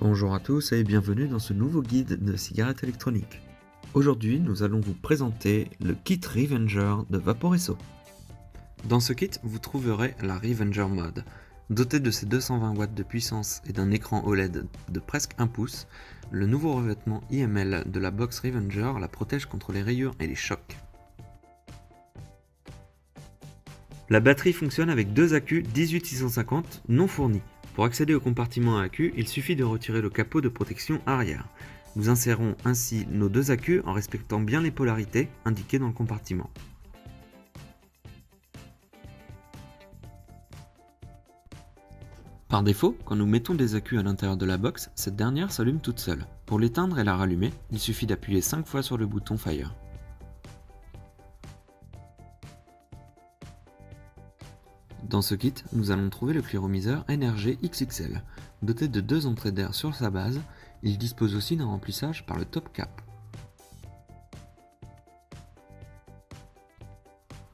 Bonjour à tous et bienvenue dans ce nouveau guide de cigarettes électroniques. Aujourd'hui, nous allons vous présenter le kit Revenger de Vaporesso. Dans ce kit, vous trouverez la Revenger Mod. Doté de ses 220 watts de puissance et d'un écran OLED de presque 1 pouce, le nouveau revêtement IML de la box Revenger la protège contre les rayures et les chocs. La batterie fonctionne avec deux accus 18650 non fournis. Pour accéder au compartiment à accus, il suffit de retirer le capot de protection arrière. Nous insérons ainsi nos deux accus en respectant bien les polarités indiquées dans le compartiment. Par défaut, quand nous mettons des accus à l'intérieur de la box, cette dernière s'allume toute seule. Pour l'éteindre et la rallumer, il suffit d'appuyer 5 fois sur le bouton Fire. Dans ce kit, nous allons trouver le cliromiseur NRG XXL. Doté de deux entrées d'air sur sa base, il dispose aussi d'un remplissage par le top cap.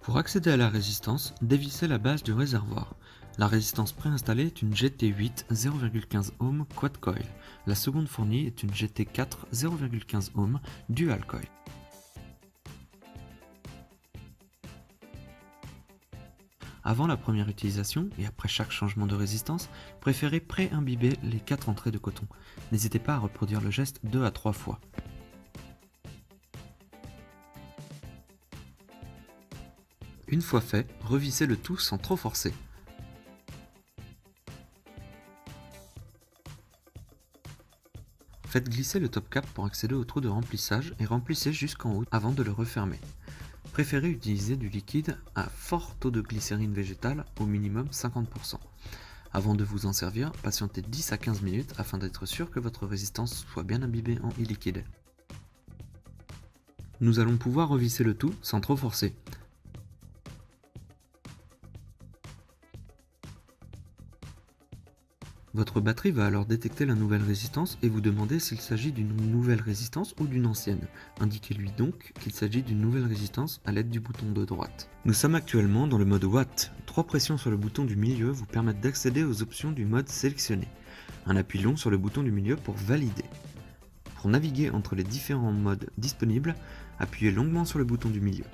Pour accéder à la résistance, dévissez la base du réservoir. La résistance préinstallée est une GT8 0,15 ohm quad coil. La seconde fournie est une GT4 0,15 ohm dual coil. Avant la première utilisation et après chaque changement de résistance, préférez pré-imbiber les 4 entrées de coton. N'hésitez pas à reproduire le geste 2 à 3 fois. Une fois fait, revissez le tout sans trop forcer. Faites glisser le top cap pour accéder au trou de remplissage et remplissez jusqu'en haut avant de le refermer. Préférez utiliser du liquide à fort taux de glycérine végétale, au minimum 50%. Avant de vous en servir, patientez 10 à 15 minutes afin d'être sûr que votre résistance soit bien imbibée en e-liquide. Nous allons pouvoir revisser le tout sans trop forcer. Votre batterie va alors détecter la nouvelle résistance et vous demander s'il s'agit d'une nouvelle résistance ou d'une ancienne. Indiquez-lui donc qu'il s'agit d'une nouvelle résistance à l'aide du bouton de droite. Nous sommes actuellement dans le mode Watt. 3 pressions sur le bouton du milieu vous permettent d'accéder aux options du mode sélectionné. Un appui long sur le bouton du milieu pour valider. Pour naviguer entre les différents modes disponibles, appuyez longuement sur le bouton du milieu.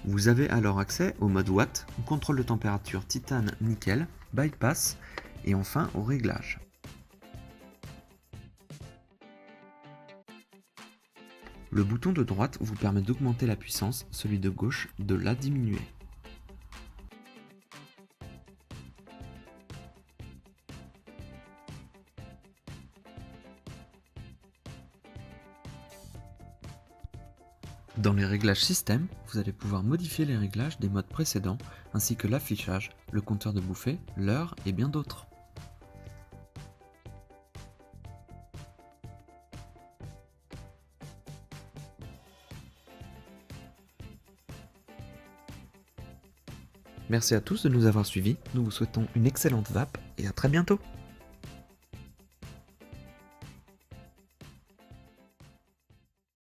Vous avez alors accès au mode Watt, contrôle de température titane nickel, bypass, et enfin au réglage. Le bouton de droite vous permet d'augmenter la puissance, celui de gauche de la diminuer. Dans les réglages système, vous allez pouvoir modifier les réglages des modes précédents, ainsi que l'affichage, le compteur de bouffée, l'heure et bien d'autres. Merci à tous de nous avoir suivis, nous vous souhaitons une excellente vape et à très bientôt.